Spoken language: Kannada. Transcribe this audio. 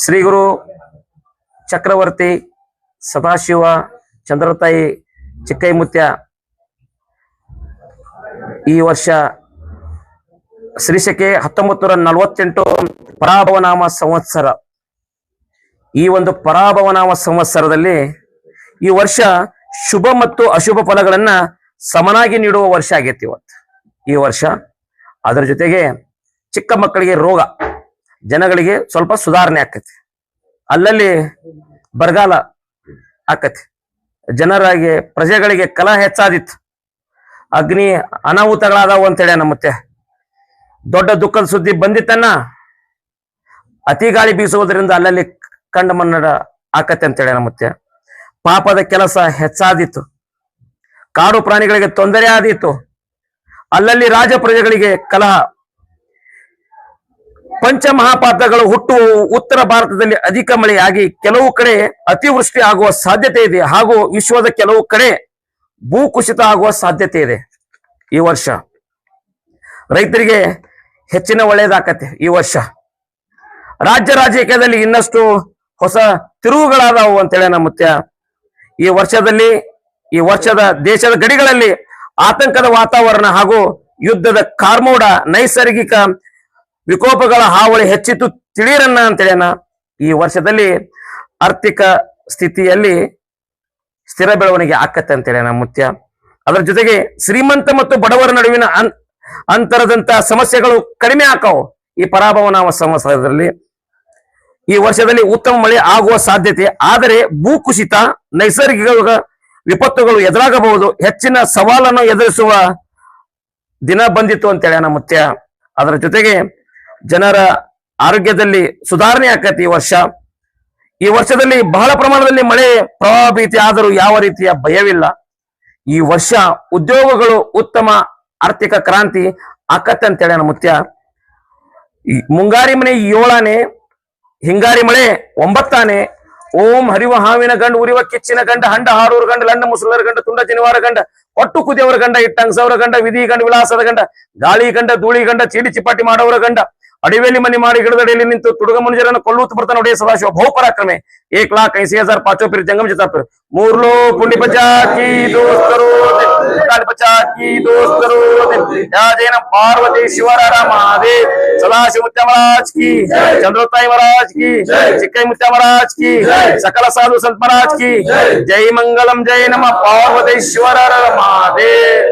ಶ್ರೀ ಗುರು ಚಕ್ರವರ್ತಿ ಸದಾಶಿವ ಚಂದ್ರತಾಯಿ ಚಿಕ್ಕೈಮುತ್ಯ ಈ ವರ್ಷ ಶ್ರೀಶಕೆ 1948 ಪರಾಭವನಾಮ ಸಂವತ್ಸರ. ಈ ಒಂದು ಪರಾಭವನಾಮ ಸಂವತ್ಸರದಲ್ಲಿ ಈ ವರ್ಷ ಶುಭ ಮತ್ತು ಅಶುಭ ಫಲಗಳನ್ನ ಸಮನಾಗಿ ನೀಡುವ ವರ್ಷ ಆಗೈತಿ ಇವತ್ತು ಈ ವರ್ಷ. ಅದರ ಜೊತೆಗೆ ಚಿಕ್ಕ ಮಕ್ಕಳಿಗೆ ರೋಗ, ಜನಗಳಿಗೆ ಸ್ವಲ್ಪ ಸುಧಾರಣೆ ಆಕತಿ, ಅಲ್ಲಲ್ಲಿ ಬರಗಾಲ ಆಕತಿ, ಜನರಾಗಿ ಪ್ರಜೆಗಳಿಗೆ ಕಲಹ ಹೆಚ್ಚಾದಿತ್ತು, ಅಗ್ನಿ ಅನಾಹುತಗಳಾದವು ಅಂತೇಳಿ ನಮ್ಮತ್ತೆ ದೊಡ್ಡ ದುಃಖದ ಸುದ್ದಿ ಬಂದಿತ್ತನ್ನ. ಅತಿ ಗಾಳಿ ಬೀಸುವುದರಿಂದ ಅಲ್ಲಲ್ಲಿ ಕಂಡ ಮನ್ನಡ ಆಕತೆ ಅಂತೇಳಿ ನಮ್ಮತ್ತೆ. ಪಾಪದ ಕೆಲಸ ಹೆಚ್ಚಾದಿತ್ತು, ಕಾಡು ಪ್ರಾಣಿಗಳಿಗೆ ತೊಂದರೆ ಆದೀತು, ಅಲ್ಲಲ್ಲಿ ರಾಜ ಪ್ರಜೆಗಳಿಗೆ ಕಲಹ. ಪಂಚಮಹಾಪಾತಗಳು ಹುಟ್ಟುವ ಉತ್ತರ ಭಾರತದಲ್ಲಿ ಅಧಿಕ ಮಳೆಯಾಗಿ ಕೆಲವು ಕಡೆ ಅತಿವೃಷ್ಟಿ ಆಗುವ ಸಾಧ್ಯತೆ ಇದೆ, ಹಾಗೂ ವಿಶ್ವದ ಕೆಲವು ಕಡೆ ಭೂಕುಸಿತ ಆಗುವ ಸಾಧ್ಯತೆ ಇದೆ. ಈ ವರ್ಷ ರೈತರಿಗೆ ಹೆಚ್ಚಿನ ಒಳ್ಳೆಯದಾಕತೆ. ಈ ವರ್ಷ ರಾಜ್ಯ ರಾಜಕೀಯದಲ್ಲಿ ಇನ್ನಷ್ಟು ಹೊಸ ತಿರುವುಗಳಾದವು ಅಂತೇಳಿ ನಮ್ಮತ್ಯ. ಈ ವರ್ಷದ ದೇಶದ ಗಡಿಗಳಲ್ಲಿ ಆತಂಕದ ವಾತಾವರಣ ಹಾಗೂ ಯುದ್ಧದ ಕಾರ್ಮೋಡ, ನೈಸರ್ಗಿಕ ವಿಕೋಪಗಳ ಹಾವಳಿ ಹೆಚ್ಚಿತು ತಿಳಿಯರನ್ನ ಅಂತೇಳಿನ. ಈ ವರ್ಷದಲ್ಲಿ ಆರ್ಥಿಕ ಸ್ಥಿತಿಯಲ್ಲಿ ಸ್ಥಿರ ಬೆಳವಣಿಗೆ ಆಕತ್ತೆ ಅಂತೇಳಿ ನಮ್ಮ ಮುತ್ಯ. ಅದರ ಜೊತೆಗೆ ಶ್ರೀಮಂತ ಮತ್ತು ಬಡವರ ನಡುವಿನ ಅಂತರದಂತ ಸಮಸ್ಯೆಗಳು ಕಡಿಮೆ ಆಕಾವು. ಈ ಪರಾಭವನಾಮ ಸಂವತ್ಸರದಲ್ಲಿ ಈ ವರ್ಷದಲ್ಲಿ ಉತ್ತಮ ಮಳೆ ಆಗುವ ಸಾಧ್ಯತೆ, ಆದರೆ ಭೂಕುಸಿತ, ನೈಸರ್ಗಿಕ ವಿಪತ್ತುಗಳು ಎದುರಾಗಬಹುದು. ಹೆಚ್ಚಿನ ಸವಾಲನ್ನು ಎದುರಿಸುವ ದಿನ ಬಂದಿತ್ತು ಅಂತೇಳಿ ನಮ್ಮ ಮುತ್ಯ. ಅದರ ಜೊತೆಗೆ ಜನರ ಆರೋಗ್ಯದಲ್ಲಿ ಸುಧಾರಣೆ ಆಕತಿ ಈ ವರ್ಷದಲ್ಲಿ ಬಹಳ ಪ್ರಮಾಣದಲ್ಲಿ ಮಳೆ ಪ್ರವಾಹ ಭೀತಿ ಆದರೂ ಯಾವ ರೀತಿಯ ಭಯವಿಲ್ಲ. ಈ ವರ್ಷ ಉದ್ಯೋಗಗಳು ಉತ್ತಮ ಆರ್ಥಿಕ ಕ್ರಾಂತಿ ಆಕತ್ತೆ ಅಂತೇಳಿ ನಮ್ಮ ಮುತ್ಯ. ಮುಂಗಾರಿ ಮನೆ 7ಆನೆ, ಹಿಂಗಾರಿ ಮಳೆ 9ಆನೆ. ಓಂ ಹರಿವ ಹಾವಿನ ಗಂಡ, ಉರಿವ ಕಿಚ್ಚಿನ ಗಂಡ, ಹಂಡ ಹಾರೂರ ಗಂಡ, ಲಂಡ ಮುಸುಲರ ಗಂಡ, ತುಂಡ ಜನಿವಾರ ಗಂಡ, ಒಟ್ಟು ಕುದಿಯವರ ಗಂಡ, ಇಟ್ಟಂಗಸವರ ಗಂಡ, ವಿಧಿ ಗಂಡ, ವಿಳಾಸದ ಗಂಡ, ಗಾಳಿ ಗಂಡ, ಧೂಳಿ ಗಂಡ, ಚೀಡಿ ಚಿಪಾಟಿ ಮಾಡೋವರ ಗಂಡ, ಅಡಿವೇಲಿ ಮನಿ ಮಾಡಿ ಗಿಡದಡಿಯಲ್ಲಿ ನಿಂತು ತುಡುಗ ಮನುಜರನ್ನು ಕೊಲ್ಲುತ್ತ ಬರ್ತಾನೆ ಒಡೆಯ ಸದಾಶಿವ ಬಹುಪರಾಕ್ರಮೆ. 1,80,000 ಪಾಚೋ ಪಿರ್ ಜಂಗಮ ಜತಾಪಿರ್ ಮೂರ್ಲೋ ಪುಂಡಿ ಬಚಾಕಿ ದೋಸ್ತರು ಬಚಾಕಿ ದೋಸ್ತರು ಯಾಜೇನ ಪಾರ್ವತಿ ಶಿವರ ಮಹಾದೇವ್ ಸದಾಶಿವ ಮುತ್ಯ ಮಹಾರಾಜ್ ಕಿ, ಚಂದ್ರತಾಯಿ ಮಹಾರಾಜ್ ಕಿ, ಚಿಕ್ಕೈ ಮುತ್ಯ ಮಹಾರಾಜ್ ಕಿ, ಸಕಲ ಸಾಧು ಸಂತ ಮಹಾರಾಜ್ ಕಿ ಜೈ. ಮಂಗಲಂ ಜೈ ನಮ ಪಾರ್ವತಿ ಶಿವರ ಮಹಾದೇವ್.